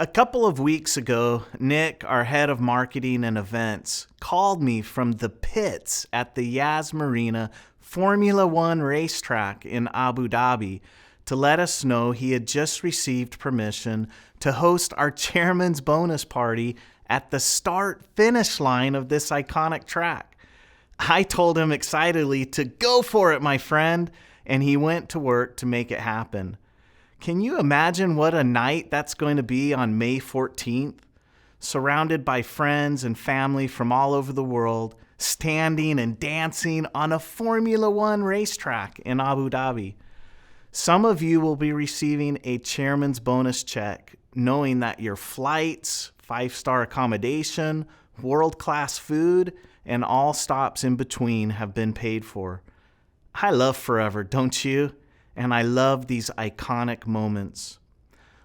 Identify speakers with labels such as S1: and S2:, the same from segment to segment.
S1: A couple of weeks ago, Nick, our head of marketing and events, called me from the pits at the Yas Marina Formula One racetrack in Abu Dhabi to let us know he had just received permission to host our chairman's bonus party at the start-finish line of this iconic track. I told him excitedly to go for it, my friend, and he went to work to make it happen. Can you imagine what a night that's going to be on May 14th? Surrounded by friends and family from all over the world, standing and dancing on a Formula One racetrack in Abu Dhabi. Some of you will be receiving a chairman's bonus check, knowing that your flights, 5-star accommodation, world-class food, and all stops in between have been paid for. I love forever, don't you? And I love these iconic moments.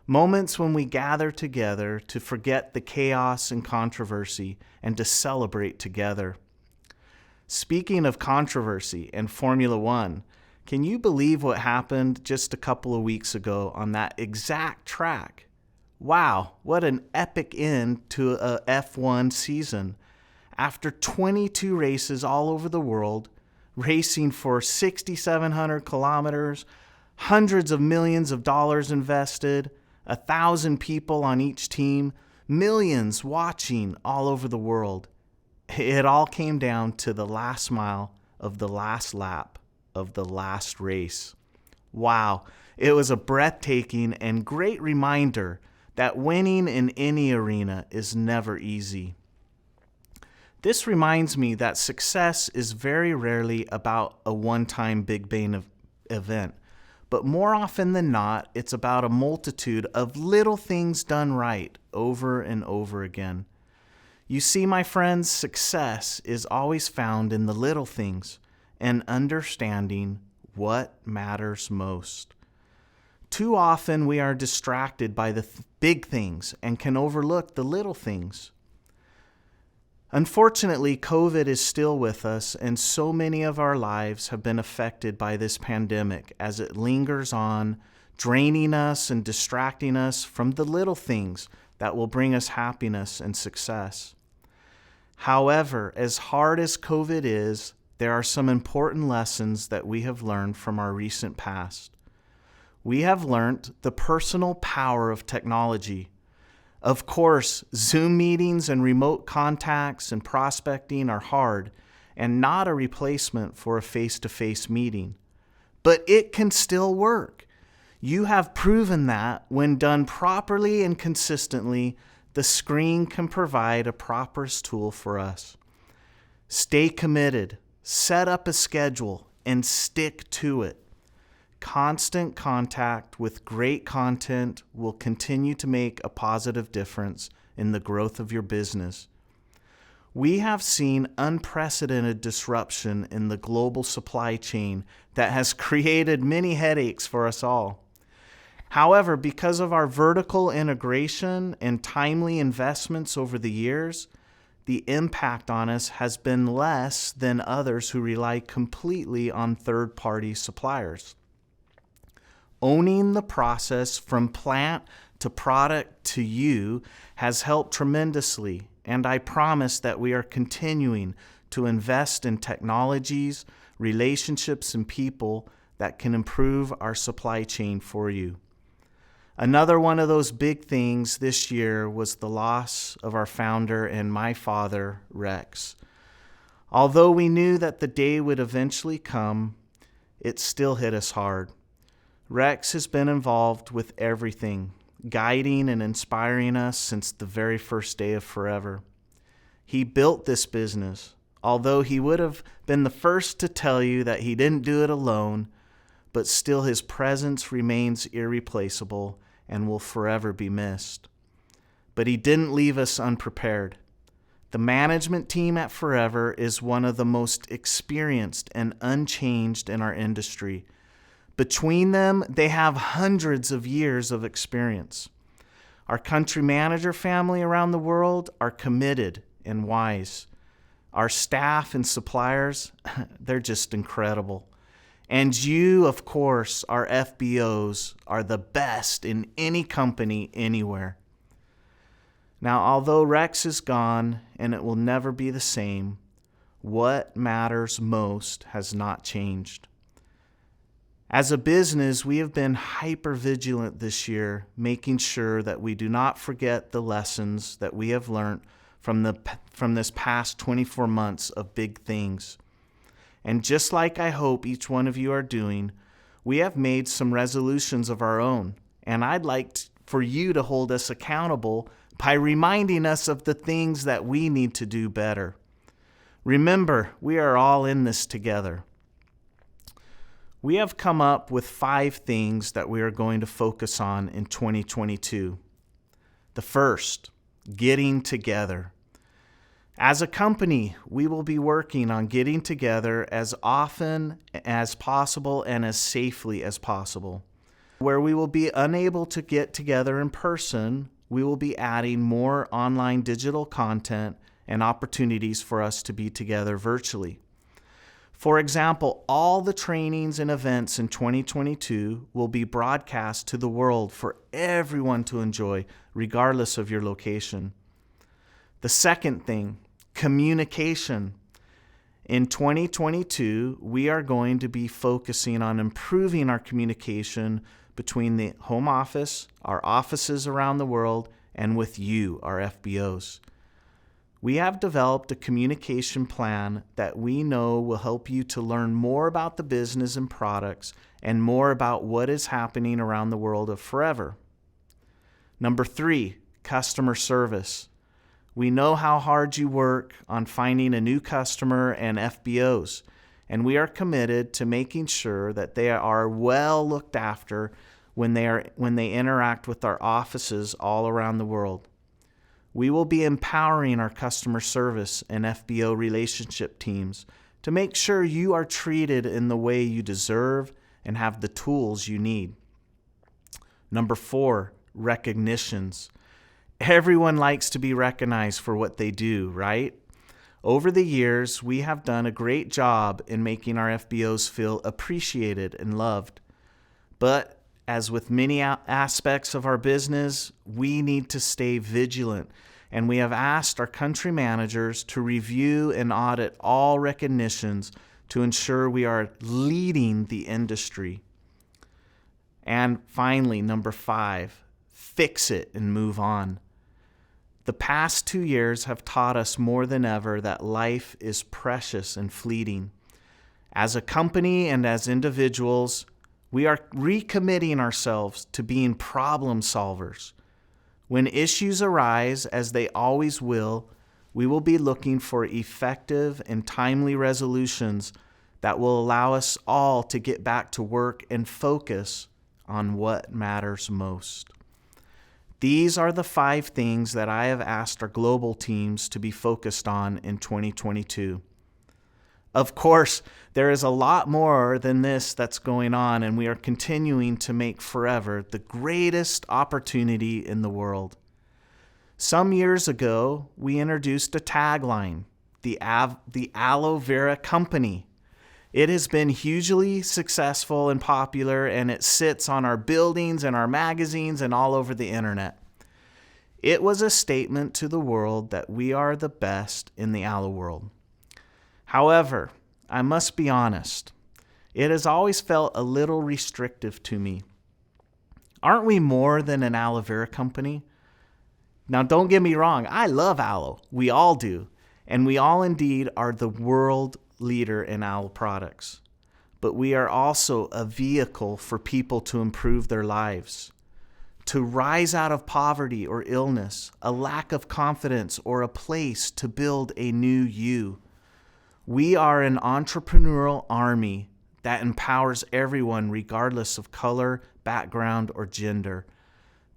S1: Moments when we gather together to forget the chaos and controversy and to celebrate together. Speaking of controversy and Formula One, can you believe what happened just a couple of weeks ago on that exact track? Wow, what an epic end to a F1 season. After 22 races all over the world, racing for 6,700 kilometers, hundreds of millions of dollars invested, 1,000 people on each team, millions watching all over the world. It all came down to the last mile of the last lap of the last race. Wow, it was a breathtaking and great reminder that winning in any arena is never easy. This reminds me that success is very rarely about a one-time big bang event, but more often than not, it's about a multitude of little things done right over and over again. You see, my friends, success is always found in the little things and understanding what matters most. Too often we are distracted by the big things and can overlook the little things. Unfortunately, COVID is still with us, and so many of our lives have been affected by this pandemic as it lingers on, draining us and distracting us from the little things that will bring us happiness and success. However, as hard as COVID is, there are some important lessons that we have learned from our recent past. We have learned the personal power of technology. Of course, Zoom meetings and remote contacts and prospecting are hard and not a replacement for a face-to-face meeting. But it can still work. You have proven that when done properly and consistently, the screen can provide a proper tool for us. Stay committed, set up a schedule, and stick to it. Constant contact with great content will continue to make a positive difference in the growth of your business. We have seen unprecedented disruption in the global supply chain that has created many headaches for us all. However, because of our vertical integration and timely investments over the years, the impact on us has been less than others who rely completely on third-party suppliers. Owning the process from plant to product to you has helped tremendously, and I promise that we are continuing to invest in technologies, relationships, and people that can improve our supply chain for you. Another one of those big things this year was the loss of our founder and my father, Rex. Although we knew that the day would eventually come, it still hit us hard. Rex has been involved with everything, guiding and inspiring us since the very first day of Forever. He built this business, although he would have been the first to tell you that he didn't do it alone, but still his presence remains irreplaceable and will forever be missed. But he didn't leave us unprepared. The management team at Forever is one of the most experienced and unchanged in our industry. Between them, they have hundreds of years of experience. Our country manager family around the world are committed and wise. Our staff and suppliers, they're just incredible. And you, of course, our FBOs, are the best in any company anywhere. Now, although Rex is gone and it will never be the same, what matters most has not changed. As a business, we have been hyper-vigilant this year, making sure that we do not forget the lessons that we have learned from this past 24 months of big things. And just like I hope each one of you are doing, we have made some resolutions of our own, and I'd like for you to hold us accountable by reminding us of the things that we need to do better. Remember, we are all in this together. We have come up with 5 things that we are going to focus on in 2022. The first, getting together. As a company, we will be working on getting together as often as possible and as safely as possible. Where we will be unable to get together in person, we will be adding more online digital content and opportunities for us to be together virtually. For example, all the trainings and events in 2022 will be broadcast to the world for everyone to enjoy, regardless of your location. The second thing, communication. In 2022, we are going to be focusing on improving our communication between the home office, our offices around the world, and with you, our FBOs. We have developed a communication plan that we know will help you to learn more about the business and products and more about what is happening around the world of forever. Number 3, customer service. We know how hard you work on finding a new customer and FBOs, and we are committed to making sure that they are well looked after when they interact with our offices all around the world. We will be empowering our customer service and FBO relationship teams to make sure you are treated in the way you deserve and have the tools you need. Number 4, recognitions. Everyone likes to be recognized for what they do, right? Over the years, we have done a great job in making our FBOs feel appreciated and loved. But as with many aspects of our business, we need to stay vigilant, and we have asked our country managers to review and audit all recognitions to ensure we are leading the industry. And finally, number 5, fix it and move on. The past 2 years have taught us more than ever that life is precious and fleeting. As a company and as individuals, we are recommitting ourselves to being problem solvers. When issues arise, as they always will, we will be looking for effective and timely resolutions that will allow us all to get back to work and focus on what matters most. These are the 5 things that I have asked our global teams to be focused on in 2022. Of course, there is a lot more than this that's going on, and we are continuing to make forever the greatest opportunity in the world. Some years ago, we introduced a tagline, the Aloe Vera Company. It has been hugely successful and popular, and it sits on our buildings and our magazines and all over the internet. It was a statement to the world that we are the best in the aloe world. However, I must be honest, it has always felt a little restrictive to me. Aren't we more than an aloe vera company? Now, don't get me wrong, I love aloe. We all do. And we all indeed are the world leader in aloe products. But we are also a vehicle for people to improve their lives, to rise out of poverty or illness, a lack of confidence, or a place to build a new you. We are an entrepreneurial army that empowers everyone regardless of color, background, or gender.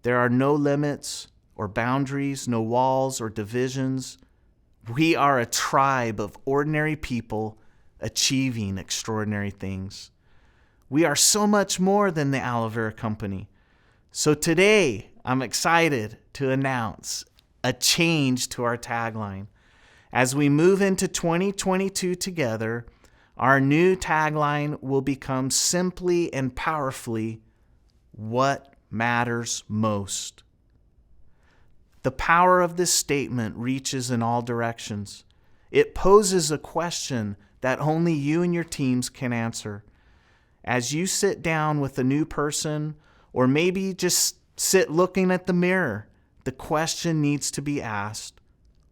S1: There are no limits or boundaries, no walls or divisions. We are a tribe of ordinary people achieving extraordinary things. We are so much more than the Aloe Vera Company. So today, I'm excited to announce a change to our tagline. As we move into 2022 together, our new tagline will become simply and powerfully, what matters most. The power of this statement reaches in all directions. It poses a question that only you and your teams can answer. As you sit down with a new person, or maybe just sit looking at the mirror, the question needs to be asked,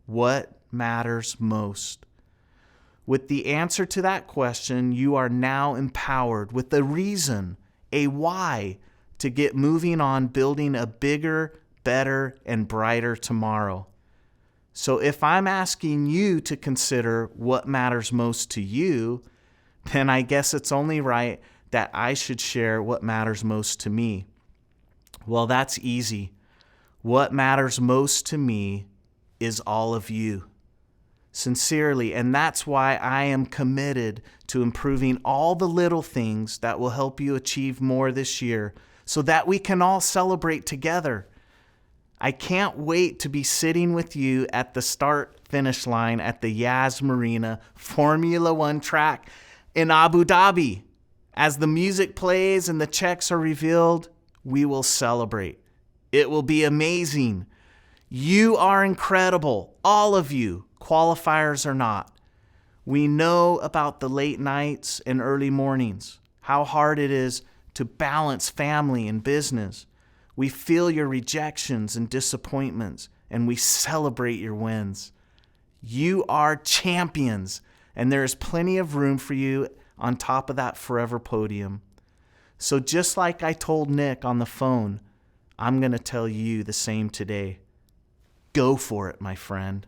S1: what matters most? With the answer to that question, you are now empowered with a reason, a why, to get moving on building a bigger, better, and brighter tomorrow. So if I'm asking you to consider what matters most to you, then I guess it's only right that I should share what matters most to me. Well, that's easy. What matters most to me is all of you. Sincerely, and that's why I am committed to improving all the little things that will help you achieve more this year so that we can all celebrate together. I can't wait to be sitting with you at the start-finish line at the Yas Marina Formula One track in Abu Dhabi. As the music plays and the checks are revealed, we will celebrate. It will be amazing. You are incredible, all of you, qualifiers or not. We know about the late nights and early mornings, how hard it is to balance family and business. We feel your rejections and disappointments, and we celebrate your wins. You are champions, and there is plenty of room for you on top of that forever podium. So just like I told Nick on the phone, I'm going to tell you the same today. Go for it, my friend.